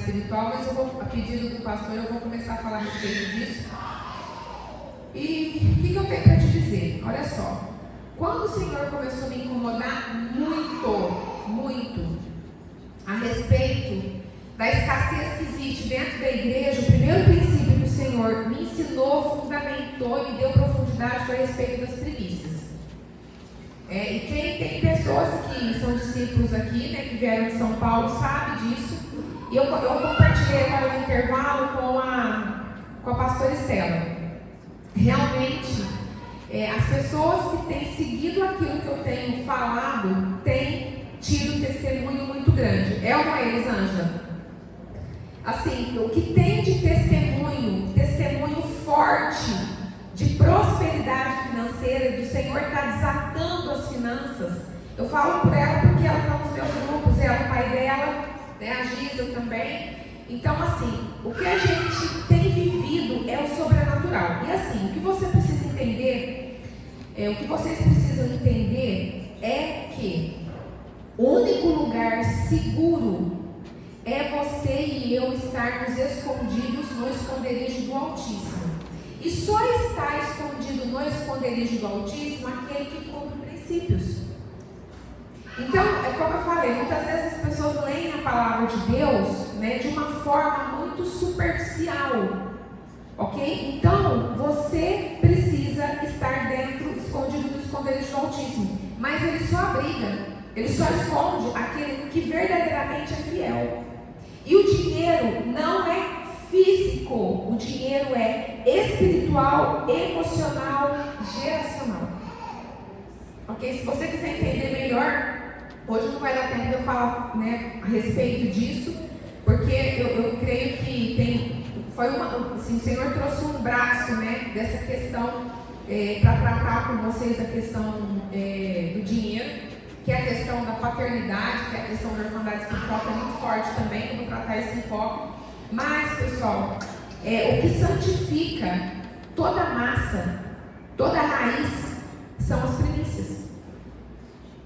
espiritual, mas a pedido do pastor, eu vou começar a falar a respeito disso. E o que eu tenho para te dizer? Olha só, quando o Senhor começou a me incomodar muito a respeito da escassez que existe dentro da igreja, o primeiro princípio que o Senhor me ensinou, fundamentou e me deu profundidade foi a respeito das primícias. E quem tem pessoas que são discípulos aqui, né, que vieram de São Paulo, sabe disso. E eu compartilhei agora no intervalo com a pastora Estela. Realmente, as pessoas que têm seguido aquilo que eu tenho falado têm tido um testemunho muito grande. É ou não é, Elisângela? Assim, o que tem de testemunho forte de prosperidade financeira, do Senhor está desatando as finanças. Eu falo por ela porque ela está nos meus grupos, ela, o pai dela, né, a Giza também. Então, assim, o que a gente tem vivido é o sobrenatural. E assim, o que você precisa entender, o que vocês precisam entender é que o único lugar seguro é você e eu estarmos escondidos no esconderijo do Altíssimo. E só está escondido no esconderijo do Altíssimo aquele que cumpre princípios. Então, como eu falei, muitas vezes as pessoas leem a palavra de Deus, né, de uma forma muito superficial, ok? Então, você precisa estar dentro, escondido no esconderijo do Altíssimo. Mas ele só abriga, ele só esconde aquele que verdadeiramente é fiel. E o dinheiro não é físico, o dinheiro é espiritual, emocional, geracional. Ok? Se você quiser entender melhor, hoje não vai dar tempo de eu falar, né, a respeito disso, porque eu creio que assim, o Senhor trouxe um braço, né, dessa questão para tratar com vocês a questão do dinheiro, que é a questão da paternidade, que é a questão da orfandade espiritual, que é muito forte também, eu vou tratar esse enfoque. Mas, pessoal, o que santifica toda massa, toda raiz, são as primícias.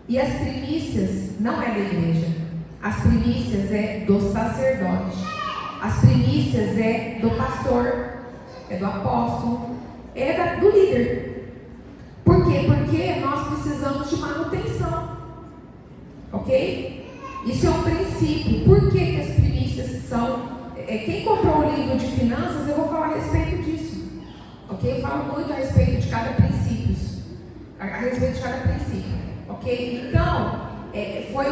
E as primícias não é da igreja, as primícias é do sacerdote, as primícias é do pastor, é do apóstolo, é do líder. Por quê? Porque nós precisamos de manutenção. Ok? Isso é um princípio. Por que as primícias são... quem comprou o livro de finanças, eu vou falar a respeito disso. Ok? Eu falo muito a respeito de cada princípio. Ok? Então, foi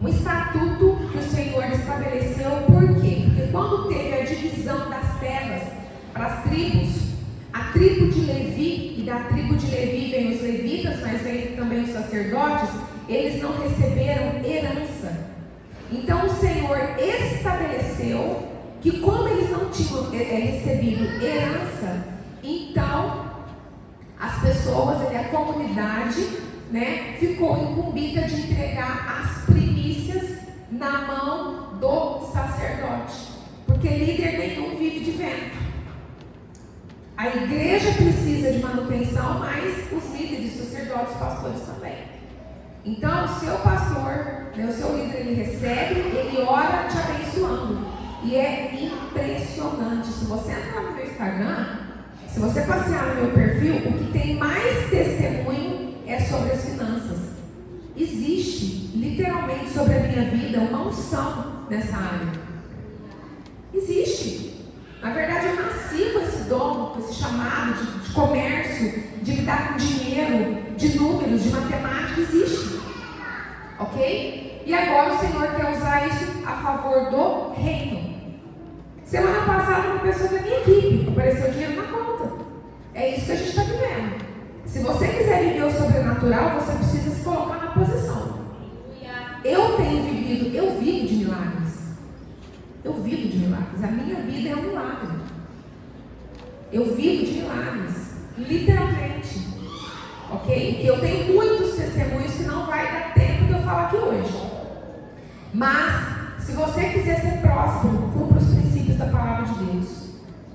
um estatuto que o Senhor estabeleceu. Por quê? Porque quando teve a divisão das terras para as tribos, a tribo de Levi, e da tribo de Levi vem os levitas, mas vem também os sacerdotes, eles não receberam herança. Então o Senhor estabeleceu que, como eles não tinham recebido herança, então as pessoas, a comunidade, né, ficou incumbida de entregar as primícias na mão do sacerdote, porque líder nenhum vive de vento. A igreja precisa de manutenção, mas os líderes, sacerdotes, pastores também. Então, o seu pastor, né, o seu líder, ele recebe, ele ora te abençoando. E é impressionante. Se você entrar no meu Instagram, se você passear no meu perfil, o que tem mais testemunho é sobre as finanças. Existe, literalmente, sobre a minha vida, uma unção nessa área. Existe. Na verdade, eu nasci com esse dom, com esse chamado de comércio, de lidar com dinheiro, de números, de matemática. Existe. Ok? E agora o Senhor quer usar isso a favor do reino. Semana passada, uma pessoa da minha equipe apareceu dinheiro na conta. É isso que a gente está vivendo. Se você quiser viver o sobrenatural, você precisa se colocar na posição. Eu vivo de milagres. Eu vivo de milagres. A minha vida é um milagre. Eu vivo de milagres. Literalmente. Ok? Que eu tenho muitos testemunhos que não vai dar tempo de eu falar aqui hoje. Mas, se você quiser ser próspero, cumpra os princípios da palavra de Deus.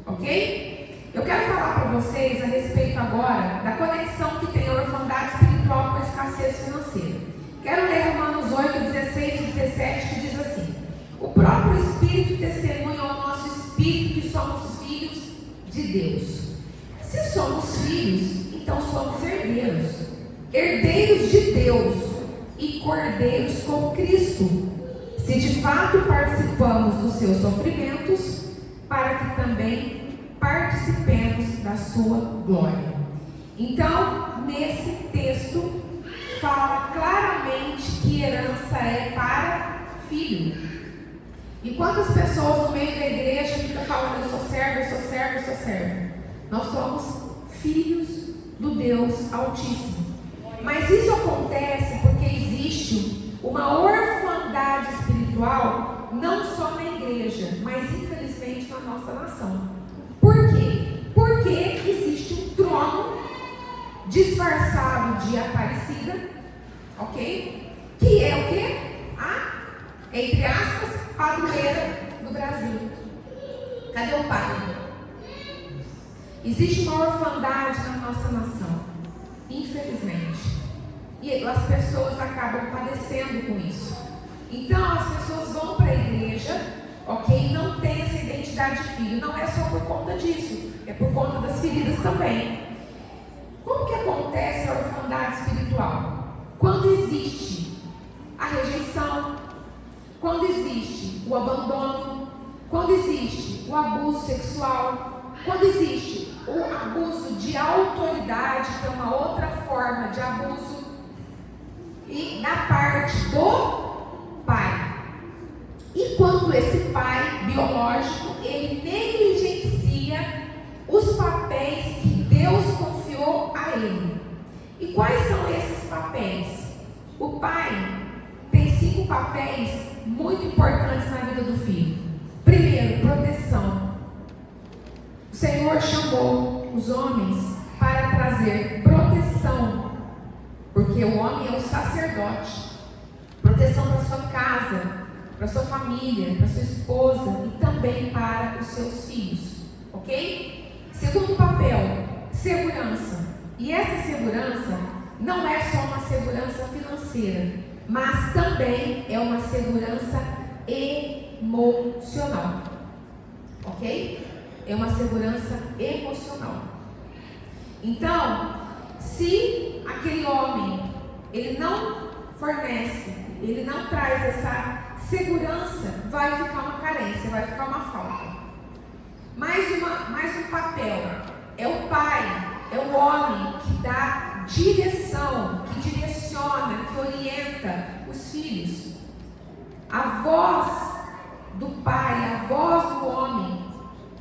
Ok? Eu quero falar para vocês a respeito agora da conexão que tem a orfandade espiritual com a escassez financeira. Quero ler Romanos 8, 16 e 17, que diz assim: o próprio Espírito Deus. Se somos filhos, então somos herdeiros. Herdeiros de Deus e cordeiros com Cristo. Se de fato participamos dos seus sofrimentos, para que também participemos da sua glória. Então, nesse texto, fala claramente que herança é para filho. E quantas pessoas no meio da igreja ficam falando: eu sou servo, eu sou servo, eu sou servo. Nós somos filhos do Deus Altíssimo. Mas isso acontece porque existe uma orfandade espiritual, não só na igreja, mas infelizmente na nossa nação. Por quê? Porque existe um trono disfarçado de Aparecida, ok? Que é o quê? Entre aspas, padroeira do Brasil. Cadê o padre? Existe uma orfandade na nossa nação, infelizmente. E as pessoas acabam padecendo com isso. Então as pessoas vão para a igreja, ok? Não tem essa identidade de filho. Não é só por conta disso, é por conta das feridas também. Como que acontece a orfandade espiritual? Quando existe a rejeição, quando existe o abandono, quando existe o abuso sexual, quando existe o abuso de autoridade, que é uma outra forma de abuso, e da parte do pai. E quando esse pai biológico, ele negligencia os papéis que Deus confiou a ele. E quais são esses papéis? O pai tem 5 papéis muito importantes na vida do filho. Primeiro, proteção. O Senhor chamou os homens para trazer proteção, porque o homem é o sacerdote. Proteção para sua casa, para sua família, para sua esposa e também para os seus filhos, ok? Segundo papel, segurança. E essa segurança não é só uma segurança financeira, mas também é uma segurança emocional, ok? É uma segurança emocional. Então, se aquele homem, ele não fornece, ele não traz essa segurança, vai ficar uma carência, vai ficar uma falta. Mais um papel, é o pai, é o homem que dá direção, que direciona, que orienta os filhos. A voz do pai, a voz do homem,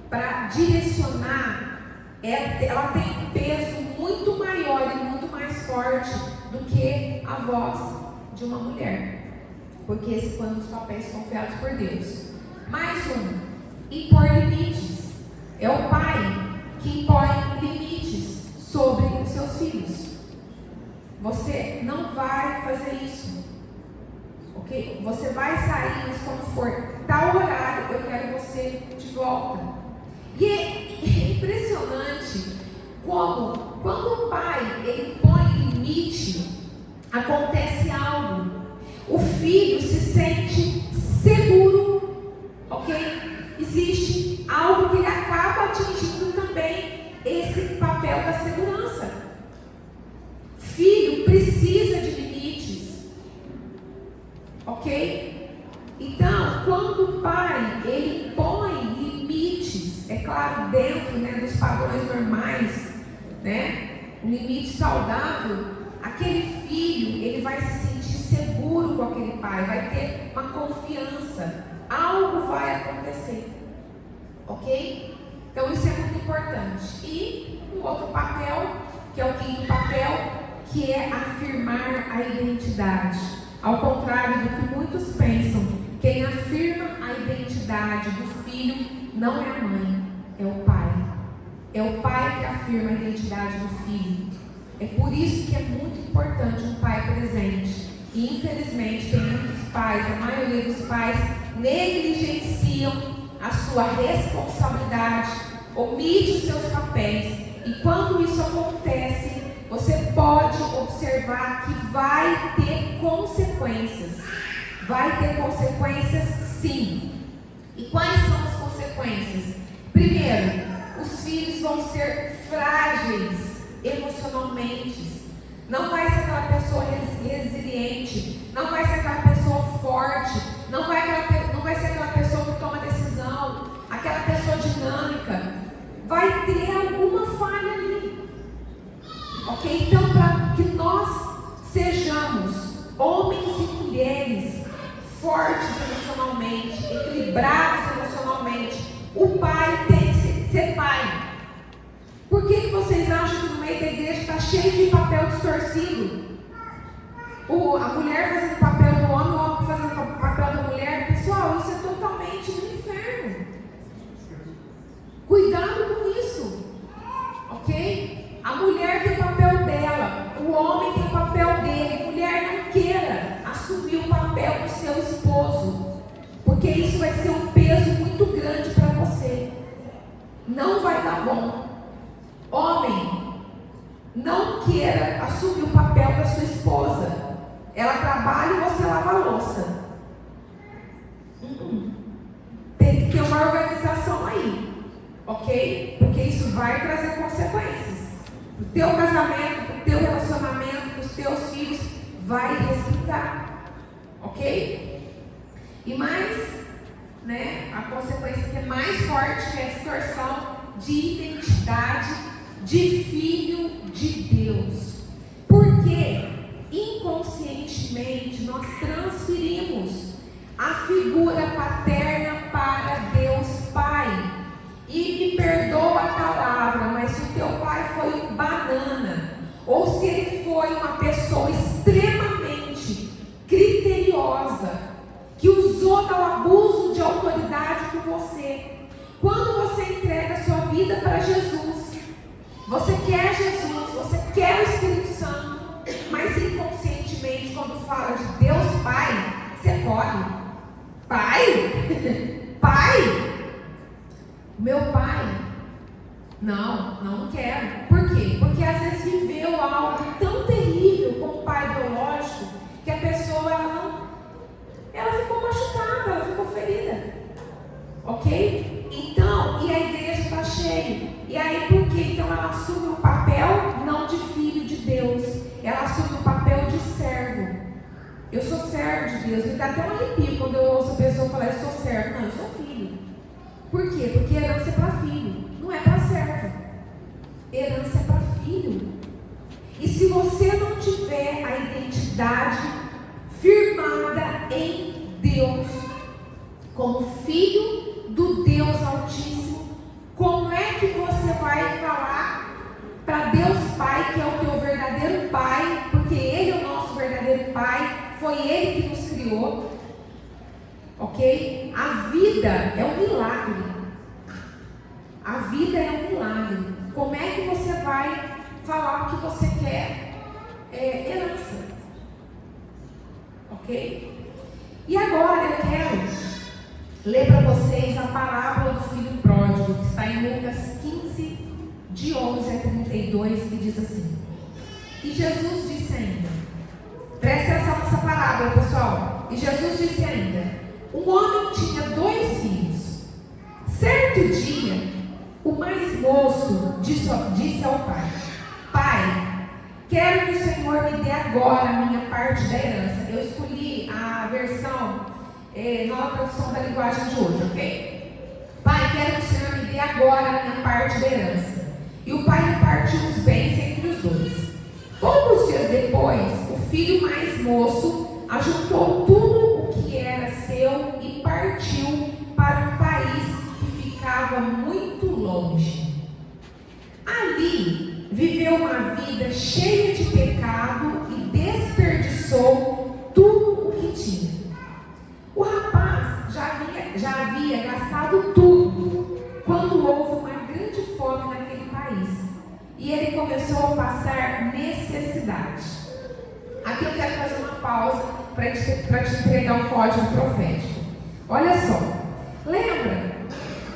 para direcionar, ela tem um peso muito maior e muito mais forte do que a voz de uma mulher, porque esse foi um dos papéis confiados por Deus. Mais um, impor limites. É o pai que impõe limites sobre os seus filhos. Você não vai fazer isso, ok? Você vai sair, mas quando for tal horário, eu quero você de volta. E é impressionante como, quando o pai ele põe limite, acontece algo. O filho se sente seguro, ok? Existe algo que ele acaba atingindo também, esse papel da segurança. Filho precisa de limites, ok? Então, quando o pai ele põe limites, é claro, dentro, né, dos padrões normais, né, um limite saudável, aquele filho ele vai se sentir seguro com aquele pai, vai ter uma confiança, algo vai acontecer, ok? Então isso é muito importante. E um outro papel, que é o 5º papel, que é afirmar a identidade. Ao contrário do que muitos pensam, quem afirma a identidade do filho não é a mãe, é o pai. É o pai que afirma a identidade do filho. É por isso que é muito importante um pai presente. E infelizmente tem muitos pais, a maioria dos pais negligenciam a sua responsabilidade, omite os seus papéis. E quando isso acontece, você pode observar que vai ter consequências. Vai ter consequências, sim. E quais são as consequências? Primeiro, os filhos vão ser frágeis emocionalmente. Não vai ser aquela pessoa resiliente, não vai ser aquela pessoa forte, não vai ser aquela pessoa que toma decisão, aquela pessoa dinâmica. Vai ter alguma falha ali. Ok? Então, para que nós sejamos homens e mulheres fortes emocionalmente, equilibrados emocionalmente, o pai tem que ser pai. Por que vocês acham que no meio da igreja está cheio de papel distorcido? A mulher fazendo o papel do homem, o homem fazendo o papel da mulher. Pessoal, isso é totalmente um inferno. Cuidado com isso. Ok? A mulher tem o papel dela, o homem tem o papel dele. Mulher, não queira assumir o papel do seu esposo, porque isso vai ser um peso muito grande para você. Não vai dar bom. Homem, não queira assumir o papel da sua esposa. Ela trabalha e você lava a louça. Tem que ter uma organização aí, ok? Porque isso vai trazer consequências. O teu casamento, o teu relacionamento, os teus filhos, vai respeitar, ok? E mais, né, a consequência que é mais forte, que é a distorção de identidade de filho de Deus. Porque inconscientemente nós transferimos a figura paterna para Deus Pai. E me perdoa a palavra, mas se o teu pai foi um banana, ou se ele foi uma pessoa extremamente criteriosa, que usou do abuso de autoridade com você, quando você entrega a sua vida para Jesus, você quer Jesus, você quer o Espírito Santo, mas inconscientemente, quando fala de Deus Pai, você corre. Pai? Pai? Meu pai? Não quero. Por quê? Porque às vezes viveu algo tão terrível com o pai biológico, que a pessoa, ela ficou machucada, ela ficou ferida. Ok? Então, e a igreja está cheia. E aí por quê? Então ela assume o papel não de filho de Deus, ela assume o papel de servo. Eu sou servo de Deus. Me dá até um arrepio quando eu ouço a pessoa falar: eu sou servo. Não, eu sou filho. Por quê? Porque herança é para filho, não é para servo. Herança é para filho. E se você não tiver a identidade firmada em Deus, como filho do Deus Altíssimo, como é que você vai falar para Deus Pai, que é o teu verdadeiro Pai, porque Ele é o nosso verdadeiro Pai, foi Ele que nos criou, ok? A vida é um milagre. A vida é um milagre. Como é que você vai falar o que você quer? Herança, ok? E agora eu quero ler para vocês a parábola do filho pródigo, que está em Lucas 15, de 11 a 32, que diz assim: e Jesus disse ainda, presta atenção nessa parábola, pessoal. E Jesus disse ainda: um homem tinha 2 filhos. Certo dia, o mais moço disse ao pai: pai, quero que o Senhor me dê agora a minha parte da herança. Eu escolhi a versão nova tradução da linguagem de hoje, ok? Pai, quero que o Senhor me dê agora a minha parte da herança. E o pai repartiu os bens entre os 2. Poucos dias depois, o filho mais moço ajuntou tudo o que era seu e partiu para um país que ficava muito longe. Ali viveu uma vida cheia de pecado e desperdiçou tudo o que tinha. O rapaz já havia gastado tudo quando houve uma grande fome naquele país e ele começou a passar necessidade. Aqui eu quero fazer uma pausa para te entregar um código profético. Olha só, lembra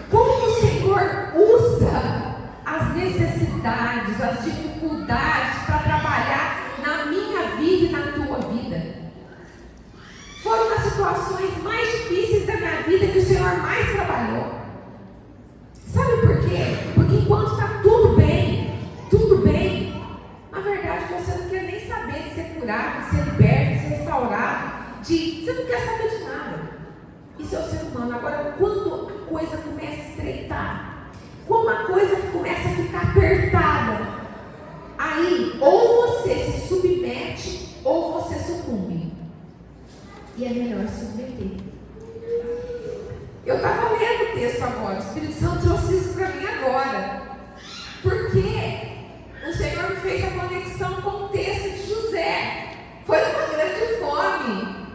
como o Senhor usa as necessidades, as dificuldades para trabalhar na minha vida e na tua vida? Foram as situações mais difíceis da minha vida que o Senhor mais trabalhou. Sabe por quê? Porque enquanto está tudo bem, na verdade você não quer nem saber de ser curado, de ser liberto, de ser restaurado, você não quer saber de nada. Isso é o ser humano. Agora, quando a coisa começa a estreitar, quando a coisa começa a ficar apertada, aí ou você se submete ou você sucumbe. E é melhor se submeter. Eu estava lendo o texto agora, o Espírito Santo trouxe isso para mim agora. Porque o Senhor me fez a conexão com o texto de José. Foi uma grande fome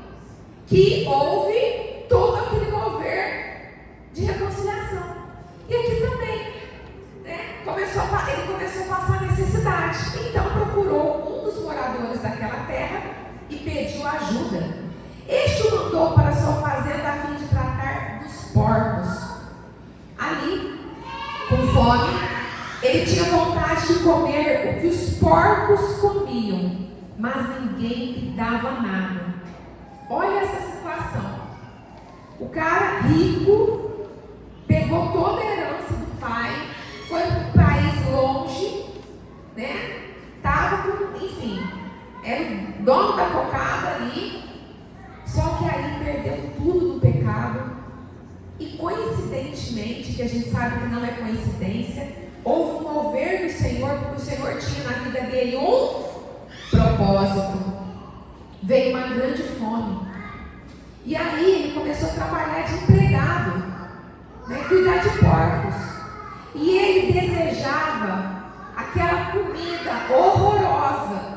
que houve todo aquele mover de reconciliação. E aqui também, né? Ele começou a passar necessidade. Então procurou um dos moradores daquela terra e pediu ajuda. Este o mandou para sua fazenda a fim de tratar dos porcos. Ali, com fome, ele tinha vontade de comer o que os porcos comiam, mas ninguém lhe dava nada. Olha essa situação. O cara rico pegou toda a herança do pai, foi para um país longe, né? Era o dono da cocada ali. Só que aí perdeu tudo no pecado. E coincidentemente, que a gente sabe que não é coincidência, houve um mover do Senhor, porque o Senhor tinha na vida dele um propósito. Veio uma grande fome. E aí ele começou a trabalhar de empregado, né, cuidar de porcos. E ele desejava aquela comida horrorosa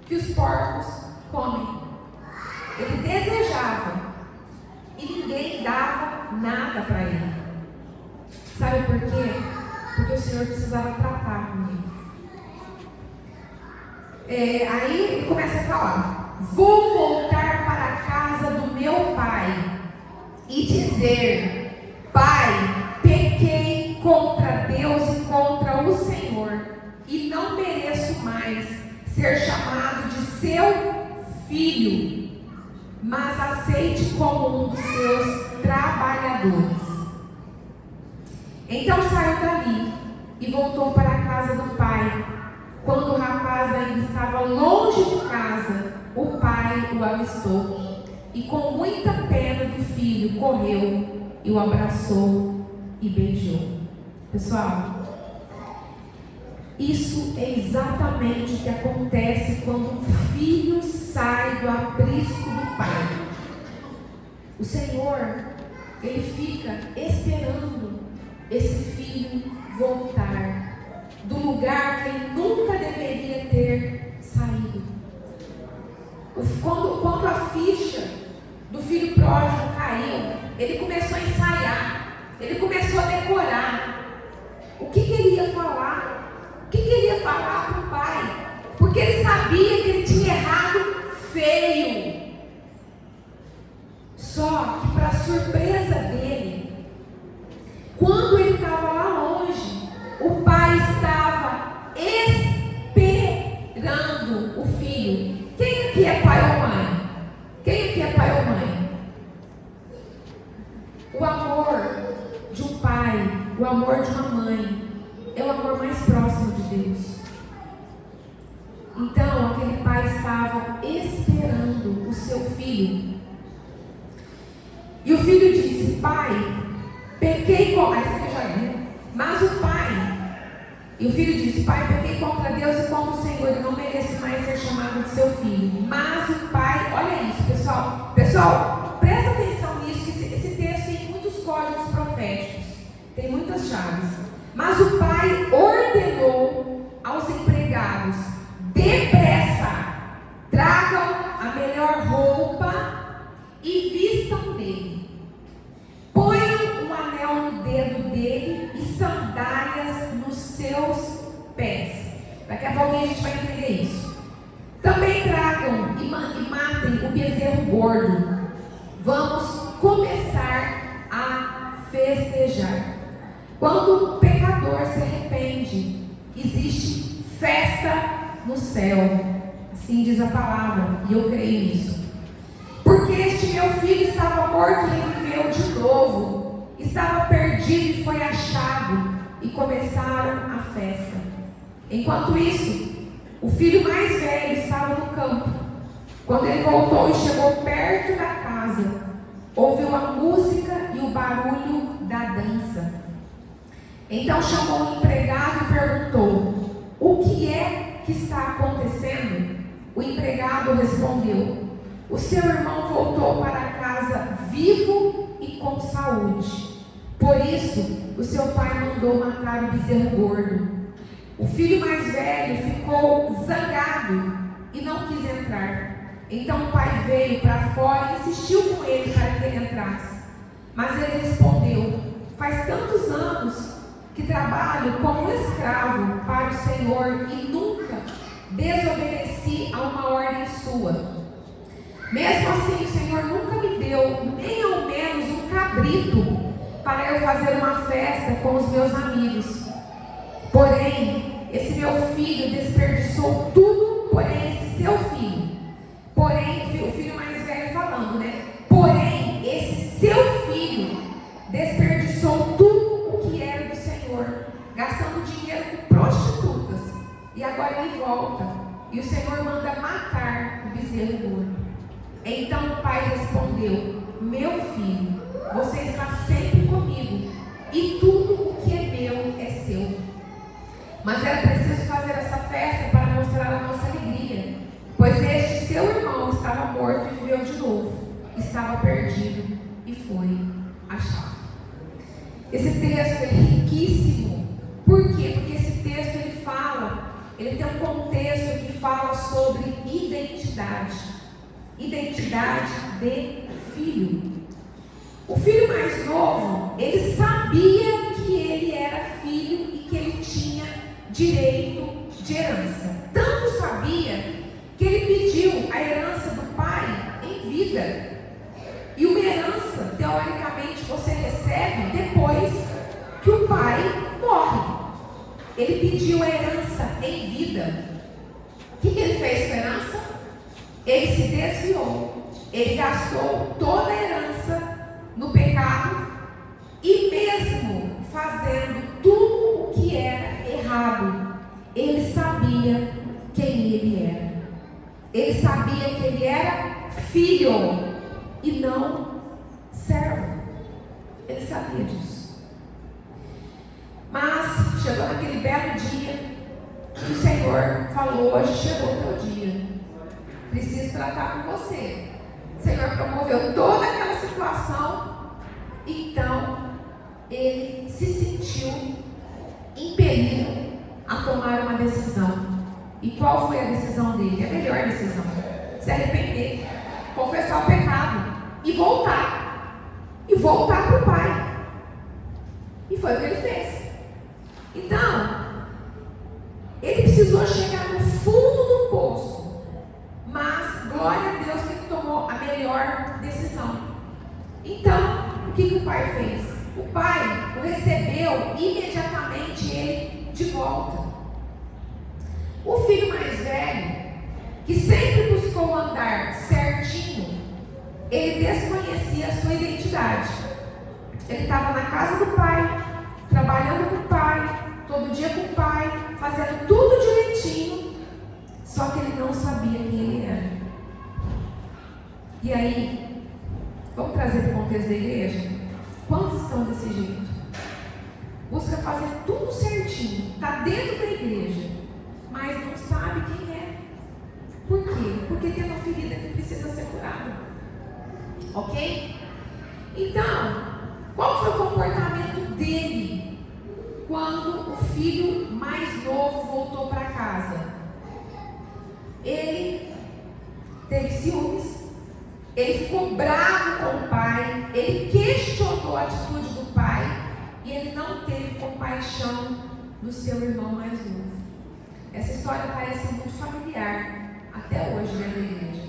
que os porcos comem. Ele desejava. E ninguém dava nada para ele. Sabe por quê? Porque o Senhor precisava tratar com ele. Aí ele começa a falar: vou voltar para a casa do meu pai e dizer: Pai, pequei contra Deus e contra o Senhor, e não mereço mais ser chamado de seu filho, mas aceite como um dos seus trabalhadores. Então saiu dali e voltou para a casa do pai. Quando o rapaz ainda estava longe de casa, o pai o avistou e, com muita pena do filho, correu e o abraçou e beijou. Pessoal, isso é exatamente o que acontece quando um filho sai do aprisco do pai. O Senhor, ele fica esperando esse filho voltar do lugar que ele nunca deveria ter saído. Quando a ficha do filho pródigo caiu, ele começou a ensaiar, ele começou a decorar o que ele ia falar, o que ele ia falar para o pai, porque ele sabia que ele tinha errado feio. Só que, para surpresa dele, quando ele estava lá longe, o pai estava esperando o filho. Quem aqui é pai ou mãe? Quem aqui é pai ou mãe? O amor de um pai, o amor de uma mãe, é o amor mais próximo de Deus. Então, aquele pai estava esperando o seu filho. E o filho disse: Pai, pequei contra... Mas o pai... E o filho disse: Pai, pequei contra Deus e contra o Senhor, e não mereço mais ser chamado de seu filho. Mas o pai... Olha isso, pessoal. Pessoal, presta atenção nisso, que esse texto tem muitos códigos proféticos. Tem muitas chaves. Mas o pai ordenou aos empregados: depressa, tragam a melhor roupa e vistam dele. Ponham um anel no dedo dele e sandálias nos seus pés. Daqui a pouquinho a gente vai entender isso. Também tragam e matem o bezerro gordo. Vamos começar a festejar. Quando o pecador se arrepende, existe festa no céu. Assim diz a palavra, e eu creio nisso. Porque este meu filho estava morto e reviveu de novo, estava perdido e foi achado, e começaram a festa. Enquanto isso, o filho mais velho estava no campo. Quando ele voltou e chegou perto da casa, ouviu a música e o barulho da dança. Então chamou o empregado e perguntou: o que é que está acontecendo? O empregado respondeu: o seu irmão voltou para casa vivo e com saúde. Por isso, o seu pai mandou matar o bezerro gordo. O filho mais velho ficou zangado e não quis entrar. Então o pai veio para fora e insistiu com ele para que ele entrasse. Mas ele respondeu: faz tantos anos que trabalho como escravo para o Senhor e nunca desobedeci a uma ordem sua. Mesmo assim, o Senhor nunca me deu nem ao menos um cabrito para eu fazer uma festa com os meus amigos. Porém, esse meu filho desperdiçou tudo, esse seu filho. O filho mais velho falando, né? Porém, esse seu filho desperdiçou tudo o que era do Senhor, gastando dinheiro com prostitutas. E agora ele volta, e o Senhor manda matar o bezerro gordo. Então o pai respondeu: meu filho, você está sempre comigo, e tudo o que é meu é seu. Mas era preciso fazer essa festa para mostrar a nossa alegria, pois este seu irmão estava morto e viveu de novo, estava perdido e foi achado. Esse texto é riquíssimo. Por quê? Porque esse texto ele tem um contexto que fala sobre identidade de filho. O filho mais novo, ele sabia que ele era filho e que ele tinha direito de herança. Tanto sabia que ele pediu a herança do pai em vida. E uma herança, teoricamente, você recebe depois que o pai morre. Ele pediu a herança em vida. O que ele fez com a herança? Ele se desviou. Ele gastou toda a herança no pecado, e mesmo fazendo tudo o que era errado, ele sabia quem ele era. Ele sabia que ele era filho e não servo. Ele sabia disso. Mas chegou naquele belo dia que o Senhor falou: hoje chegou o teu dia, preciso tratar com você. O Senhor promoveu toda aquela situação. Então ele se sentiu impelido a tomar uma decisão. E qual foi a decisão dele? A melhor decisão: se arrepender, confessar o pecado e voltar para o pai. E foi o que ele fez. Então ele precisou chegar no fundo do poço, mas glória a Deus que ele tomou a melhor decisão. Então o que o pai fez? O pai o recebeu imediatamente ele de volta. O filho mais velho, que sempre buscou andar certinho, ele desconhecia a sua identidade. Ele estava na casa do pai, trabalhando com o pai, todo dia com o pai, fazendo tudo direitinho, só que ele não sabia quem ele era. E aí, vamos trazer para o contexto da igreja? Quantos estão desse jeito? Busca fazer tudo certinho, está dentro da igreja, mas não sabe quem é. Por quê? Porque tem uma ferida que precisa ser curada. Ok? Então, qual foi o comportamento dele quando o filho mais novo voltou para casa? Ele teve ciúmes, ele ficou bravo com o pai, ele questionou a atitude do pai e ele não teve compaixão do seu irmão mais novo. Essa história parece muito familiar até hoje dentro da igreja.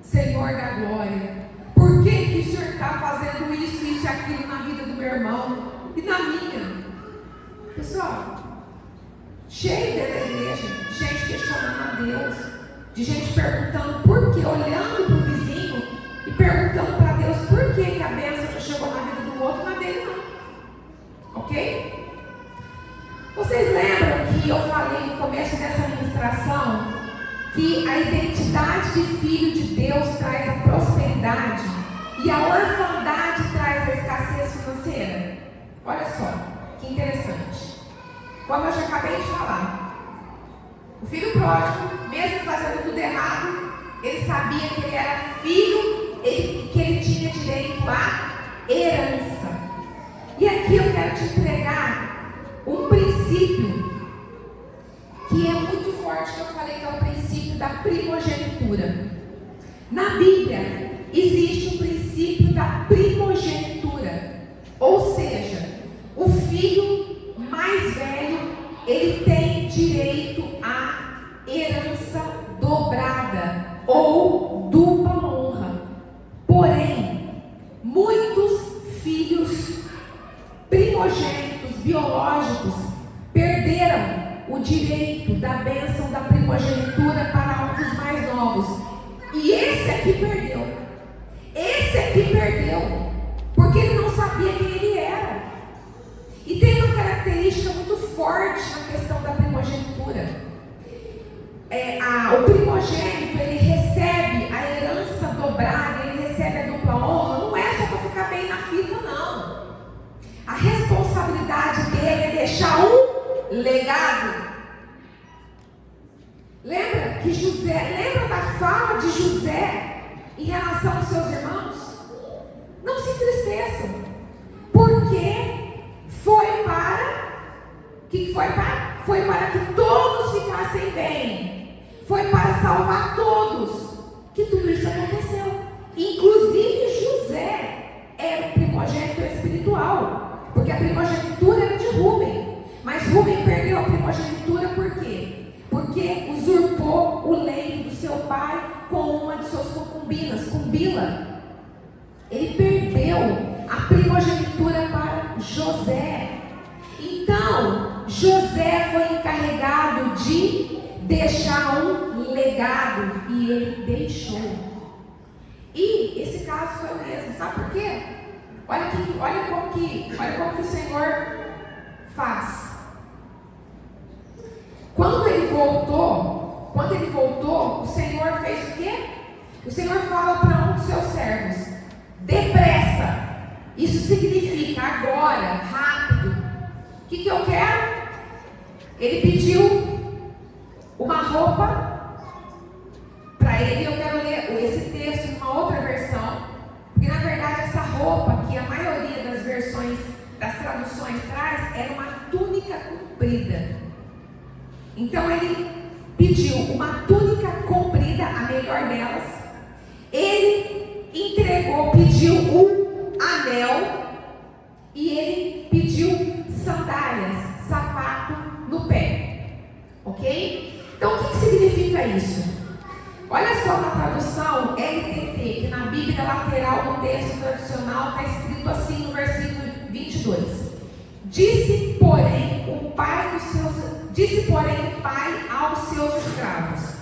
Senhor da glória, por que o Senhor está fazendo isso e aquilo na vida do meu irmão e na minha? Pessoal, cheio dentro da igreja, de gente questionando a Deus, de gente perguntando por quê, olhando para o vizinho e perguntando para Deus por que a bênção já chegou na vida do outro e na dele não. Ok? que a identidade de filho de Deus traz a prosperidade e a orfandade traz a escassez financeira? Olha só, que interessante. Como eu já acabei de falar, o filho pródigo, mesmo fazendo tudo errado, ele sabia que ele era filho, que ele tinha direito à herança. E aqui eu quero te entregar um princípio que é muito forte, que eu falei que é o princípio da primogenitura. Na Bíblia existe o princípio da primogenitura, ou seja, o filho mais velho, ele tem direito à herança dobrada ou dupla honra. Porém, muitos filhos primogênitos biológicos perderam o direito da bênção da primogenitura para um dos mais novos. E esse aqui perdeu. Esse aqui perdeu, porque ele não sabia quem ele era. E tem uma característica muito forte na questão da primogenitura. O primogênito, ele recebe a herança dobrada, ele recebe a dupla honra, não é só para ficar bem na fita, não. A responsabilidade dele é deixar um legado. Lembra da fala de José em relação aos seus irmãos? Não se entristeçam, porque foi para que todos ficassem bem, foi para salvar todos que tudo isso aconteceu. Inclusive José era o primogênito espiritual, porque a primogenitura era de Rúben, mas Rúben perdeu a primogenitura por quê? Porque usurpou o leito do seu pai com uma de suas concubinas, com Bila. Ele perdeu a primogenitura para José. Então, José foi encarregado de deixar um legado, e ele deixou. E esse caso foi o mesmo, sabe por quê? Olha como que o Senhor faz. Quando ele voltou, o Senhor fez o quê? O Senhor fala para um dos seus servos: depressa. Isso significa agora, rápido. O que eu quero? Ele pediu uma roupa para ele. Eu quero ler esse texto em uma outra versão, porque na verdade essa roupa, que a maioria das versões, das traduções traz, era uma túnica comprida. Então ele pediu uma túnica comprida, a melhor delas. Ele pediu um anel, e ele pediu sandálias, sapato no pé. Ok? Então o que significa isso? Olha só na tradução LTT, que na Bíblia lateral do texto tradicional está escrito assim no versículo 22. Disse, porém, o pai aos seus escravos: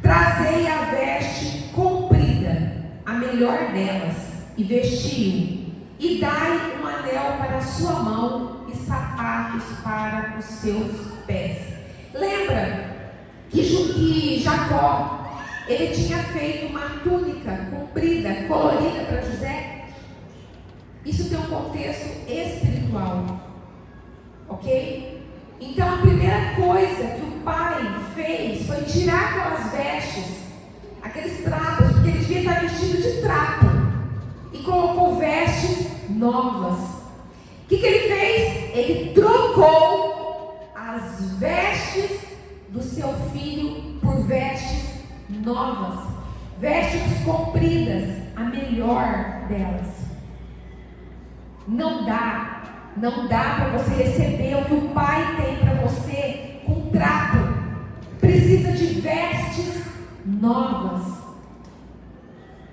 trazei a veste comprida, a melhor delas, e vestiu-o, e dai um anel para a sua mão e sapatos para os seus pés. Lembra que Jacó, ele tinha feito uma túnica comprida, colorida para José? Isso tem um contexto espiritual, ok? Então a primeira coisa que o pai fez foi tirar aquelas vestes, aqueles trapos, porque ele devia estar vestido de trapo, e colocou vestes novas. O que ele fez? Ele trocou as vestes do seu filho por vestes novas, vestes compridas, a melhor delas. Não dá para você receber o que o pai tem para você com trapo. Precisa de vestes novas,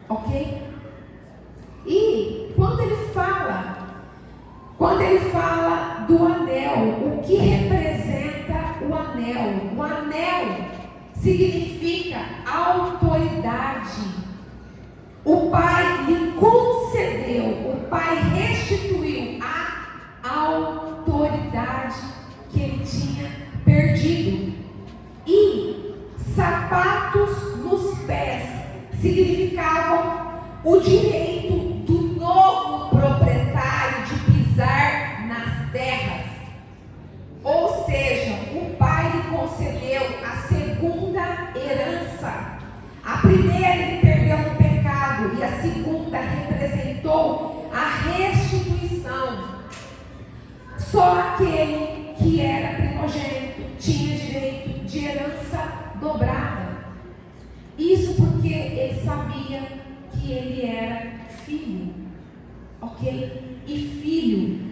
ok? E quando ele fala do anel, o que representa o anel? O anel significa autoridade. O pai lhe concedeu, o pai restituiu a autoridade que ele tinha perdido. E sapatos Só aquele que era primogênito tinha direito de herança dobrada. Isso porque ele sabia que ele era filho, ok? E filho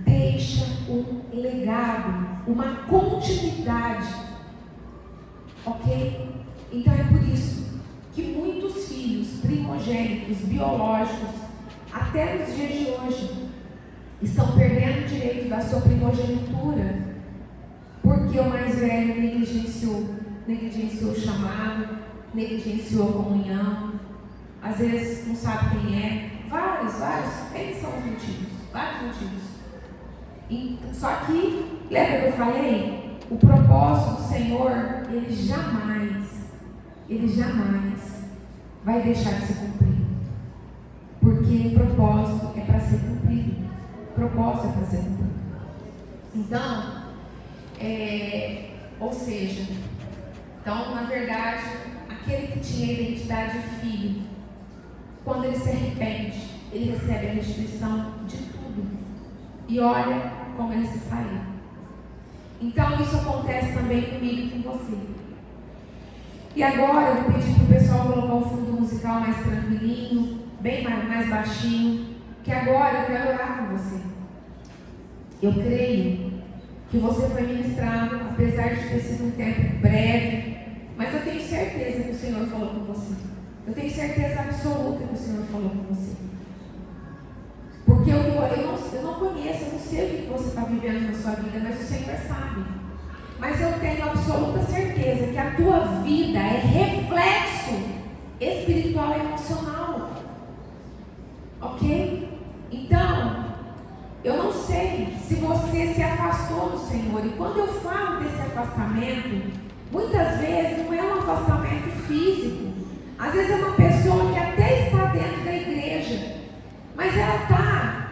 deixa um legado, uma continuidade, ok? Então é por isso que muitos filhos primogênitos, biológicos, até nos dias de hoje, estão perdendo o direito da sua primogenitura, porque o mais velho negligenciou o chamado, negligenciou a comunhão, às vezes não sabe quem é, vários, eles são os motivos, vários motivos. Só que, lembra que eu falei? O propósito do Senhor, ele jamais vai deixar de se cumprir, porque o propósito é para ser cumprido. Propósito é para ser cumprido. Então, ou seja, na verdade, aquele que tinha a identidade de filho, quando ele se arrepende, ele recebe a restituição de tudo. E olha como ele se saiu. Então, isso acontece também comigo e com você. E agora eu vou pedir para o pessoal colocar o fundo musical mais tranquilinho, bem mais baixinho, que agora eu quero orar com você. Eu creio que você foi ministrado, apesar de ter sido um tempo breve, mas eu tenho certeza que o Senhor falou com você. Eu tenho certeza absoluta que o Senhor falou com você. Porque eu não conheço, eu não sei o que você está vivendo na sua vida, mas o Senhor sabe. Mas eu tenho absoluta certeza que a tua vida é reflexo espiritual e emocional. Ok? Então, eu não sei se você se afastou do Senhor. E quando eu falo desse afastamento, muitas vezes não é um afastamento físico. Às vezes é uma pessoa que até está dentro da igreja, mas ela está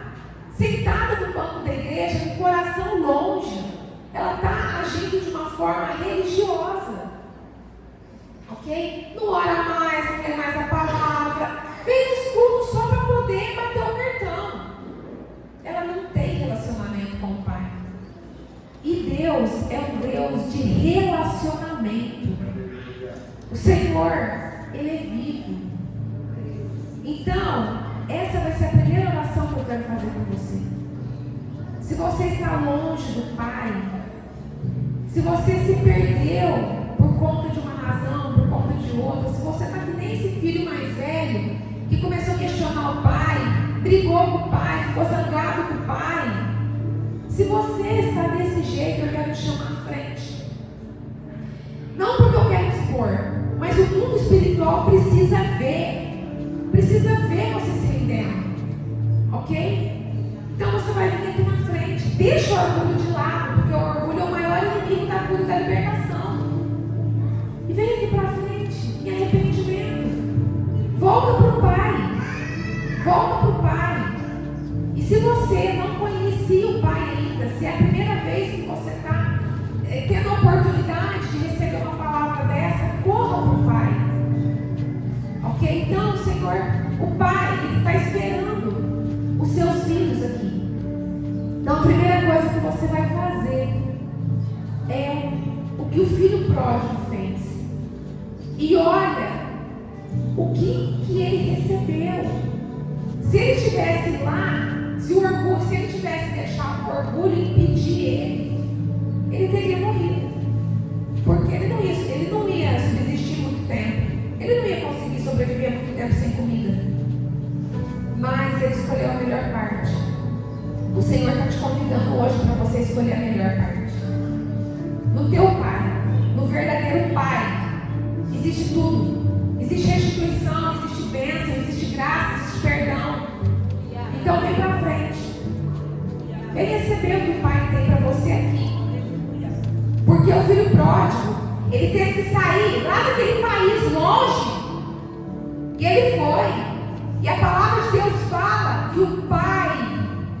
sentada no banco da igreja, com o coração longe. Ela está agindo de uma forma religiosa. Ok? Não ora mais, não lê mais a palavra. Vem nos cultos só para poder bater o cartão. Ela não tem relacionamento com o Pai. E Deus é um Deus de relacionamento. O Senhor, Ele é vivo. Então, essa vai ser a primeira oração que eu quero fazer com você. Se você está longe do Pai, se você se perdeu por conta de uma razão, por conta de outra, se você está que nem esse filho mais velho, que começou a questionar o pai, brigou com o pai, ficou zangado com o pai. Se você está desse jeito, eu quero te chamar à frente. Não porque eu quero expor, mas o mundo espiritual precisa ver você se rendendo. Ok? Então você vai vir aqui na frente. Deixa o orgulho de lado, porque o orgulho é o maior inimigo da cura e da libertação. E vem aqui para frente, em arrependimento. Volta para o Pai. Volta para o Pai. E se você não conhecia o Pai ainda, se é a primeira vez que você está tendo a oportunidade de receber uma palavra dessa, corra para o Pai. Ok? Então, Senhor, o Pai, Ele está esperando os seus filhos aqui. Então, a primeira coisa que você vai fazer é o que o filho pródigo fez. E olha o que ele recebeu. Se ele estivesse lá, se ele tivesse deixado o orgulho impedir ele teria morrido. Porque ele não ia subsistir muito tempo. Ele não ia conseguir sobreviver muito tempo sem comida. Mas ele escolheu a melhor parte. O Senhor está te convidando hoje para você escolher a melhor parte. No teu Pai, no verdadeiro Pai, existe tudo. Existe restituição, existe bênção, existe graça, existe perdão. Então vem para frente. Vem receber o que o Pai tem para você aqui. Porque o filho pródigo, ele teve que sair lá daquele país longe. E ele foi. E a palavra de Deus fala que o Pai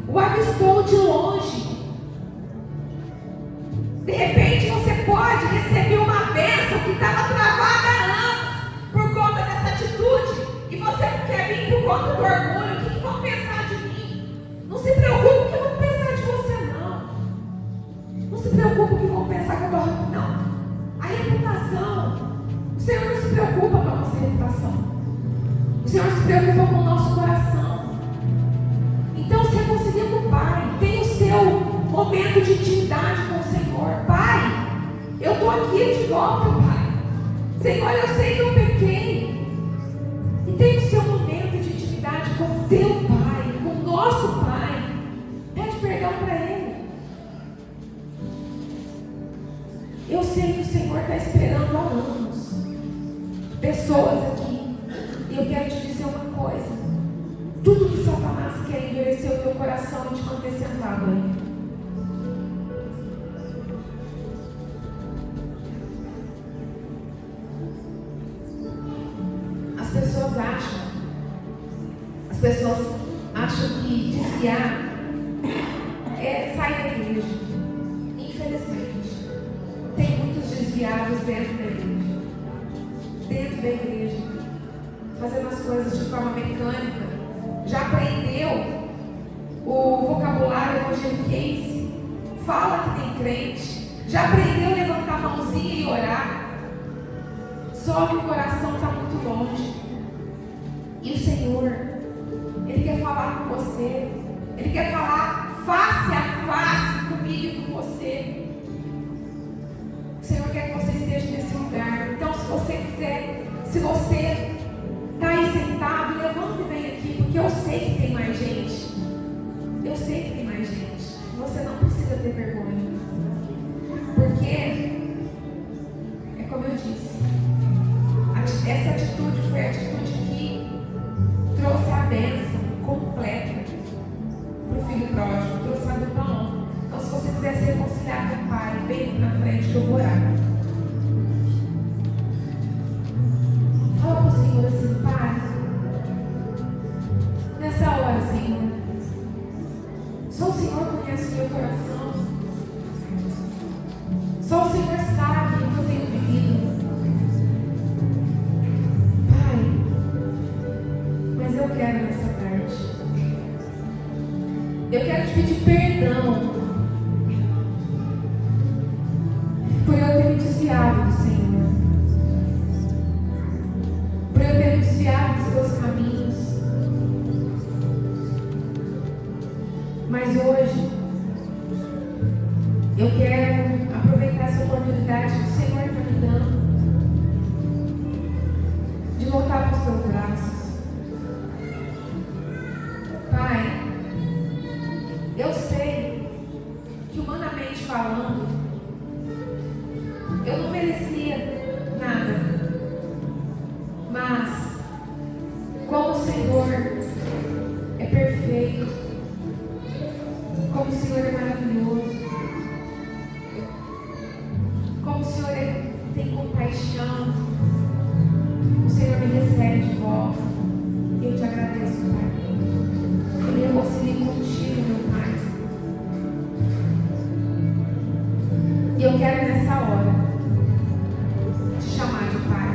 o avistou de longe. De repente você pode receber uma bênção que estava travada há anos por conta dessa atitude. E você não quer vir por conta do orgulho. O que vão pensar de mim? Não se preocupe, o que vão pensar de você não. momento de intimidade com o Senhor. Pai, eu estou aqui de volta, Pai. Senhor, eu sei que eu pequei. E tem o seu momento de intimidade com o teu Pai, com o nosso Pai. Pede perdão para Ele. Eu sei que o Senhor está esperando há anos pessoas aqui. E eu quero te dizer uma coisa. Tudo que Satanás quer endurecer o teu coração e te manter sentado aí. As pessoas acham que desviar é sair da igreja. Infelizmente, tem muitos desviados dentro da igreja, fazendo as coisas de forma mecânica. Já aprendeu o vocabulário evangeliquez, fala que tem crente, já aprendeu a levantar a mãozinha e orar, só que o coração está muito longe. E o Senhor, Ele quer falar com você, Ele quer falar face a face comigo e com você. O Senhor quer que você esteja nesse lugar. Então, se você quiser, se você está aí sentado, levanta e vem aqui, porque eu sei que tem mais gente. Eu sei que tem mais gente. Você não precisa ter vergonha, porque é como eu disse, essa atitude foi a atitude que trouxe a bênção completa para o filho pródigo, trouxe a dupla honra. Então, se você quiser se reconciliar com o Pai, vem aqui na frente que eu vou orar. Fala para o Senhor assim: Pai, nessa hora, Senhor, só o Senhor conhece o meu coração, só o Senhor sabe o que eu tenho vivido. Pai, mas eu quero nessa tarde, eu quero te pedir perdão por eu ter me desviado do Senhor, por eu ter me desviado dos teus caminhos. Mas hoje eu quero aproveitar essa oportunidade que o Senhor está me dando de voltar para os teus braços. Pai, eu sei que, humanamente falando, eu não merecia nada, mas como o Senhor é perfeito, como o Senhor é maravilhoso, como o Senhor tem compaixão, o Senhor me recebe de volta. Eu te agradeço, Pai. Eu me reconcilio contigo, meu Pai. E eu quero nessa hora te chamar de Pai.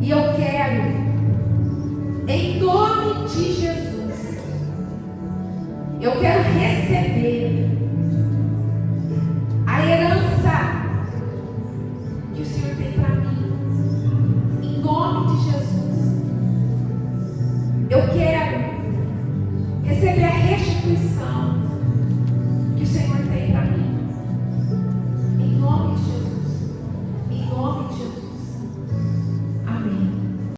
E eu quero, em nome de Jesus, eu quero receber